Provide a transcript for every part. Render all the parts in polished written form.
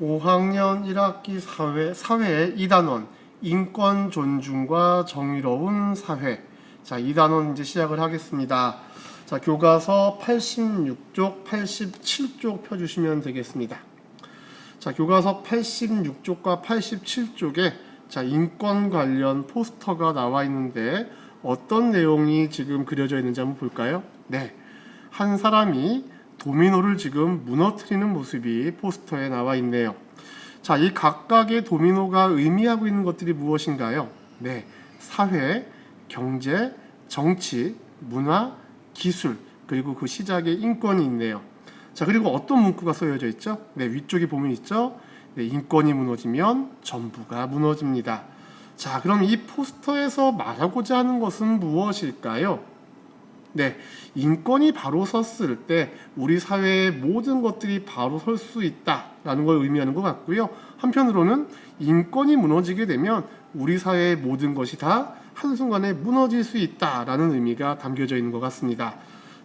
5학년 1학기 사회의 2단원 인권 존중과 정의로운 사회. 자, 2단원 이제 시작을 하겠습니다. 자, 교과서 86쪽, 87쪽 펴주시면 되겠습니다. 자, 교과서 86쪽과 87쪽에 자, 인권 관련 포스터가 나와 있는데 어떤 내용이 지금 그려져 있는지 한번 볼까요? 네, 한 사람이 도미노를 지금 무너뜨리는 모습이 포스터에 나와 있네요. 자, 이 각각의 도미노가 의미하고 있는 것들이 무엇인가요? 네, 사회, 경제, 정치, 문화, 기술, 그리고 그 시작에 인권이 있네요. 자, 그리고 어떤 문구가 쓰여져 있죠? 네, 위쪽에 보면 있죠? 네, 인권이 무너지면 전부가 무너집니다. 자, 그럼 이 포스터에서 말하고자 하는 것은 무엇일까요? 네, 인권이 바로 섰을 때 우리 사회의 모든 것들이 바로 설 수 있다라는 걸 의미하는 것 같고요. 한편으로는 인권이 무너지게 되면 우리 사회의 모든 것이 다 한순간에 무너질 수 있다라는 의미가 담겨져 있는 것 같습니다.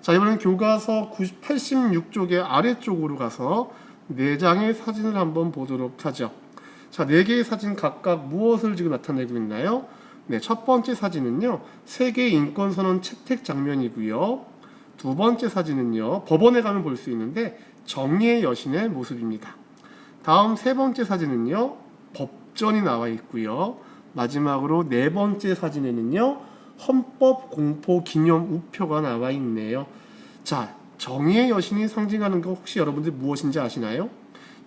자, 이번엔 교과서 86쪽의 아래쪽으로 가서 4장의 사진을 한번 보도록 하죠. 자, 4개의 사진 각각 무엇을 지금 나타내고 있나요? 네, 첫 번째 사진은요, 세계 인권선언 채택 장면이고요. 두 번째 사진은요, 법원에 가면 볼 수 있는데 정의의 여신의 모습입니다. 다음 세 번째 사진은요, 법전이 나와 있고요. 마지막으로 네 번째 사진에는요, 헌법 공포 기념 우표가 나와 있네요. 자, 정의의 여신이 상징하는 거 혹시 여러분들 무엇인지 아시나요?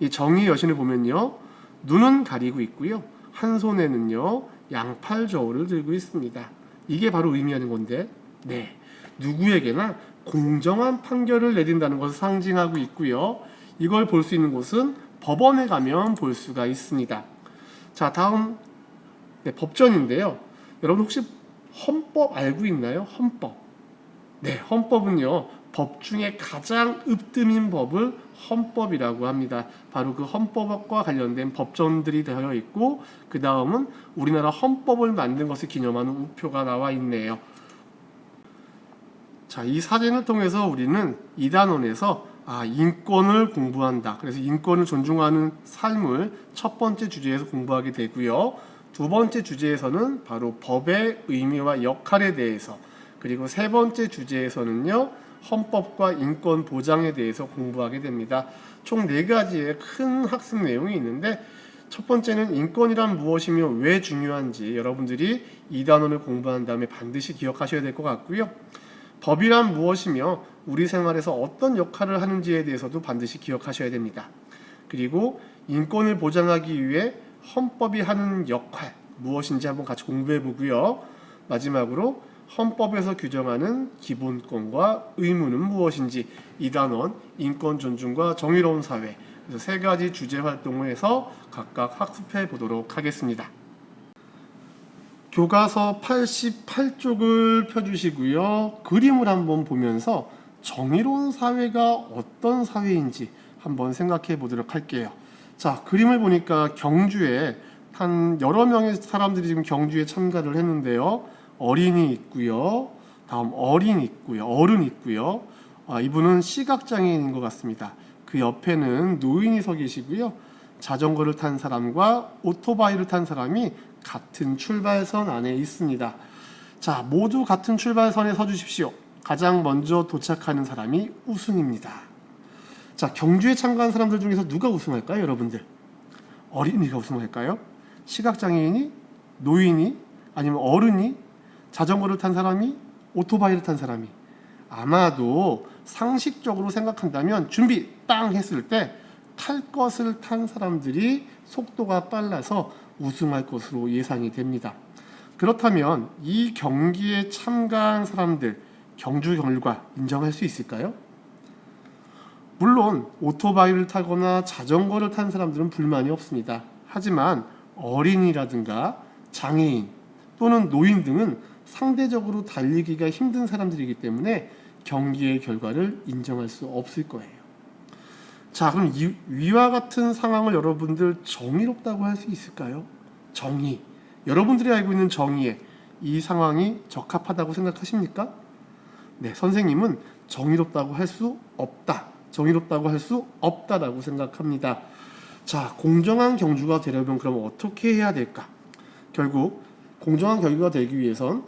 이 정의의 여신을 보면요, 눈은 가리고 있고요. 한 손에는요, 양팔 저울을 들고 있습니다. 이게 바로 의미하는 건데, 네, 누구에게나 공정한 판결을 내린다는 것을 상징하고 있고요. 이걸 볼 수 있는 곳은 법원에 가면 볼 수가 있습니다. 자, 다음 네, 법전인데요. 여러분 혹시 헌법 알고 있나요? 헌법. 네, 헌법은요, 법 중에 가장 으뜸인 법을 헌법이라고 합니다. 바로 그 헌법과 관련된 법전들이 되어 있고, 그 다음은 우리나라 헌법을 만든 것을 기념하는 우표가 나와 있네요. 자, 이 사진을 통해서 우리는 2단원에서 인권을 공부한다. 그래서 인권을 존중하는 삶을 첫 번째 주제에서 공부하게 되고요. 두 번째 주제에서는 바로 법의 의미와 역할에 대해서, 그리고 세 번째 주제에서는요, 헌법과 인권 보장에 대해서 공부하게 됩니다. 총 4가지의 큰 학습 내용이 있는데, 첫 번째는 인권이란 무엇이며 왜 중요한지 여러분들이 2단원을 공부한 다음에 반드시 기억하셔야 될 것 같고요. 법이란 무엇이며 우리 생활에서 어떤 역할을 하는지에 대해서도 반드시 기억하셔야 됩니다. 그리고 인권을 보장하기 위해 헌법이 하는 역할 무엇인지 한번 같이 공부해 보고요. 마지막으로 헌법에서 규정하는 기본권과 의무는 무엇인지 2단원 인권 존중과 정의로운 사회, 그래서 3가지 주제 활동을 해서 각각 학습해 보도록 하겠습니다. 교과서 88쪽을 펴주시고요. 그림을 한번 보면서 정의로운 사회가 어떤 사회인지 한번 생각해 보도록 할게요. 자, 그림을 보니까 경주에 한 여러 명의 사람들이 지금 경주에 참가를 했는데요. 어린이 있고요. 다음 어린 있고요. 어른 있고요. 이분은 시각장애인인 것 같습니다. 그 옆에는 노인이 서 계시고요. 자전거를 탄 사람과 오토바이를 탄 사람이 같은 출발선 안에 있습니다. 자, 모두 같은 출발선에 서 주십시오. 가장 먼저 도착하는 사람이 우승입니다. 자, 경주에 참가한 사람들 중에서 누가 우승할까요, 여러분들? 어린이가 우승할까요? 시각장애인이? 노인이? 아니면 어른이? 자전거를 탄 사람이? 오토바이를 탄 사람이? 아마도 상식적으로 생각한다면 준비 땅 했을 때 탈 것을 탄 사람들이 속도가 빨라서 우승할 것으로 예상이 됩니다. 그렇다면 이 경기에 참가한 사람들 경주 결과 인정할 수 있을까요? 물론 오토바이를 타거나 자전거를 탄 사람들은 불만이 없습니다. 하지만 어린이라든가 장애인 또는 노인 등은 상대적으로 달리기가 힘든 사람들이기 때문에 경기의 결과를 인정할 수 없을 거예요. 자, 그럼 위와 같은 상황을 여러분들 정의롭다고 할 수 있을까요? 정의. 여러분들이 알고 있는 정의에 이 상황이 적합하다고 생각하십니까? 네, 선생님은 정의롭다고 할 수 없다. 정의롭다고 할 수 없다라고 생각합니다. 자, 공정한 경주가 되려면 그럼 어떻게 해야 될까? 결국 공정한 경주가 되기 위해선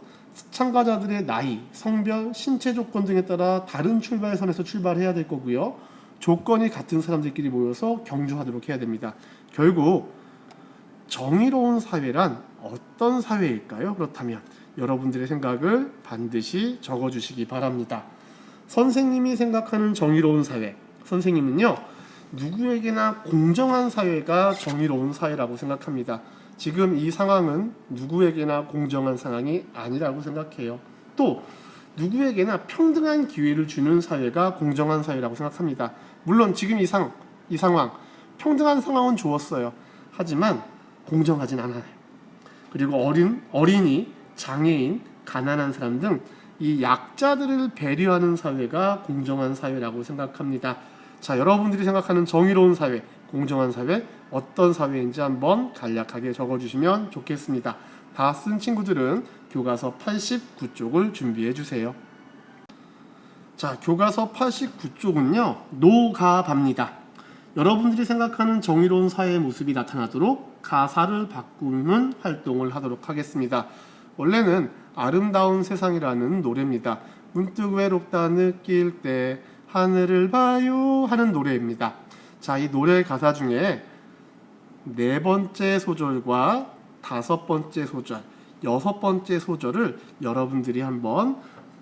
참가자들의 나이, 성별, 신체 조건 등에 따라 다른 출발선에서 출발해야 될 거고요. 조건이 같은 사람들끼리 모여서 경주하도록 해야 됩니다. 결국 정의로운 사회란 어떤 사회일까요? 그렇다면 여러분들의 생각을 반드시 적어주시기 바랍니다. 선생님이 생각하는 정의로운 사회, 선생님은요, 누구에게나 공정한 사회가 정의로운 사회라고 생각합니다. 지금 이 상황은 누구에게나 공정한 상황이 아니라고 생각해요. 또 누구에게나 평등한 기회를 주는 사회가 공정한 사회라고 생각합니다. 물론 지금 이 상황, 평등한 상황은 좋았어요. 하지만 공정하진 않아요. 그리고 어린이, 장애인, 가난한 사람 등 이 약자들을 배려하는 사회가 공정한 사회라고 생각합니다. 자, 여러분들이 생각하는 정의로운 사회, 공정한 사회, 어떤 사회인지 한번 간략하게 적어주시면 좋겠습니다. 다 쓴 친구들은 교과서 89쪽을 준비해 주세요. 자, 교과서 89쪽은요, 노가바입니다. 여러분들이 생각하는 정의로운 사회의 모습이 나타나도록 가사를 바꾸는 활동을 하도록 하겠습니다. 원래는 아름다운 세상이라는 노래입니다. 문득 외롭다 느낄 때 하늘을 봐요 하는 노래입니다. 자, 이 노래 가사 중에 4번째 소절과 5번째 소절, 6번째 소절을 여러분들이 한번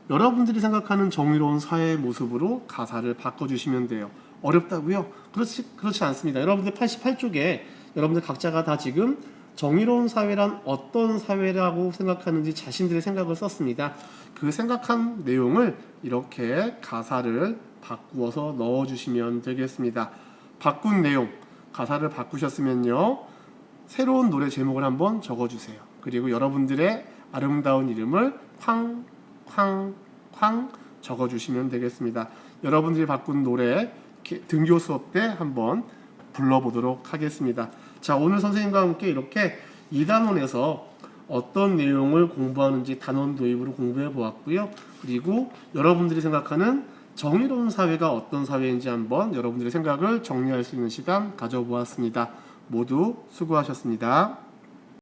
여러분들이 생각하는 정의로운 사회의 모습으로 가사를 바꿔주시면 돼요. 어렵다고요? 그렇지 않습니다. 여러분들 88쪽에 여러분들 각자가 다 지금 정의로운 사회란 어떤 사회라고 생각하는지 자신들의 생각을 썼습니다. 그 생각한 내용을 이렇게 가사를 바꾸어서 넣어주시면 되겠습니다. 바꾼 내용, 가사를 바꾸셨으면요, 새로운 노래 제목을 한번 적어주세요. 그리고 여러분들의 아름다운 이름을 쾅 적어주시면 되겠습니다. 여러분들이 바꾼 노래 등교 수업 때 한번 불러보도록 하겠습니다. 자, 오늘 선생님과 함께 이렇게 2단원에서 어떤 내용을 공부하는지 단원 도입으로 공부해 보았고요. 그리고 여러분들이 생각하는 정의로운 사회가 어떤 사회인지 한번 여러분들의 생각을 정리할 수 있는 시간 가져보았습니다. 모두 수고하셨습니다.